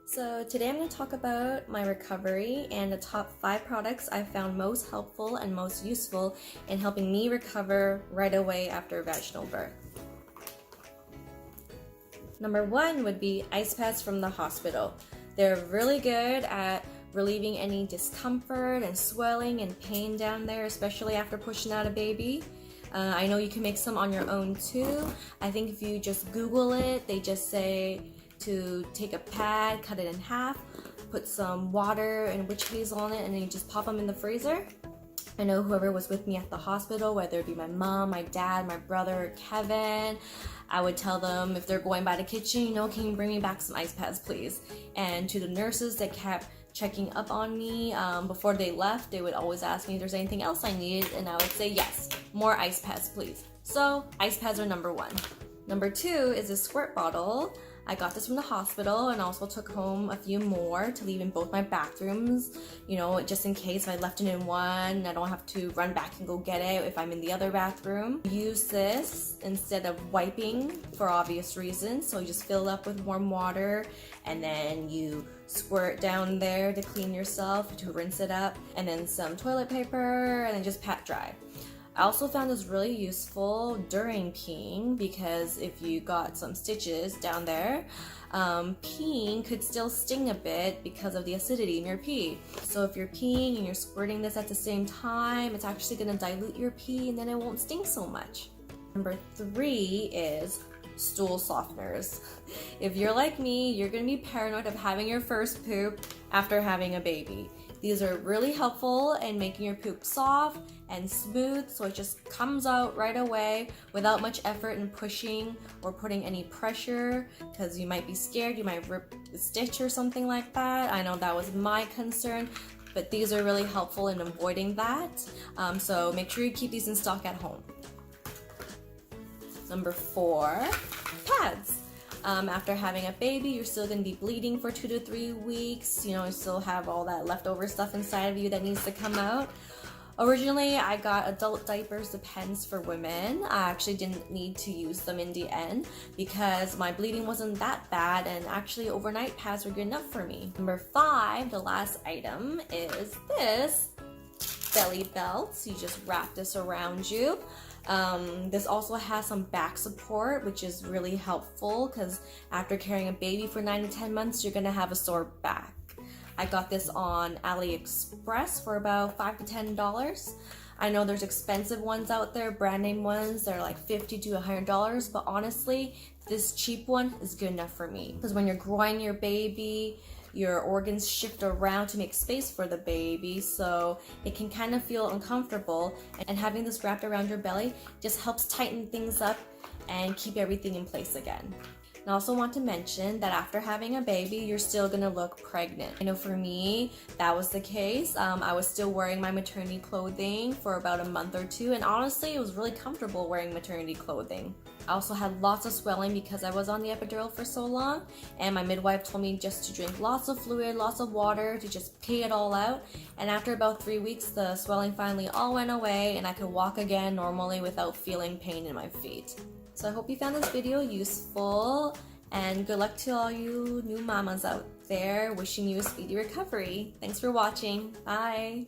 So today I'm going to talk about my recovery and the top 5 products I found most helpful and most useful in helping me recover right away after vaginal birth. Number 1 would be ice pads from the hospital. They're really good at relieving any discomfort and swelling and pain down there, especially after pushing out a baby. I know you can make some on your own too. I think if you just Google it, they just say to take a pad, cut it in half, put some water and witch hazel on it, and then you just pop them in the freezer. I know whoever was with me at the hospital, whether it be my mom, my dad, my brother, Kevin, I would tell them if they're going by the kitchen, can you bring me back some ice pads, please? And to the nurses that kept checking up on me before they left, they would always ask me if there's anything else I needed, and I would say yes, more ice pads, please. So ice pads are number 1. Number 2 is a squirt bottle. I got this from the hospital and also took home a few more to leave in both my bathrooms, just in case I left it in one, I don't have to run back and go get it if I'm in the other bathroom. Use this instead of wiping for obvious reasons, so you just fill it up with warm water and then you squirt down there to clean yourself, to rinse it up, and then some toilet paper and then just pat dry. I also found this really useful during peeing because if you got some stitches down there, peeing could still sting a bit because of the acidity in your pee. So if you're peeing and you're squirting this at the same time, it's actually going to dilute your pee and then it won't sting so much. Number 3 is stool softeners. If you're like me, you're going to be paranoid of having your first poop after having a baby. These are really helpful in making your poop soft and smooth, so it just comes out right away without much effort in pushing or putting any pressure, because you might be scared you might rip a stitch or something like that. I know that was my concern, but these are really helpful in avoiding that. So make sure you keep these in stock at home. Number 4, pads. After having a baby, you're still going to be bleeding for 2 to 3 weeks. You still have all that leftover stuff inside of you that needs to come out. Originally, I got adult diapers, Depends for women. I actually didn't need to use them in the end because my bleeding wasn't that bad, and actually overnight pads were good enough for me. Number 5, the last item, is this belly belt. You just wrap this around you. This also has some back support, which is really helpful because after carrying a baby for 9 to 10 months, you're gonna have a sore back. I got this on AliExpress for about $5 to $10. I know there's expensive ones out there, brand name ones, they're like $50 to $100, but honestly, this cheap one is good enough for me. Because when you're growing your baby, your organs shift around to make space for the baby, so it can kind of feel uncomfortable, and having this wrapped around your belly just helps tighten things up and keep everything in place again. And I also want to mention that after having a baby, you're still gonna look pregnant. I know for me, that was the case. I was still wearing my maternity clothing for about a month or 2, and honestly, it was really comfortable wearing maternity clothing. I also had lots of swelling because I was on the epidural for so long, and my midwife told me just to drink lots of fluid, lots of water, to just pee it all out. And after about 3 weeks, the swelling finally all went away, and I could walk again normally without feeling pain in my feet. So I hope you found this video useful, and good luck to all you new mamas out there. Wishing you a speedy recovery. Thanks for watching. Bye.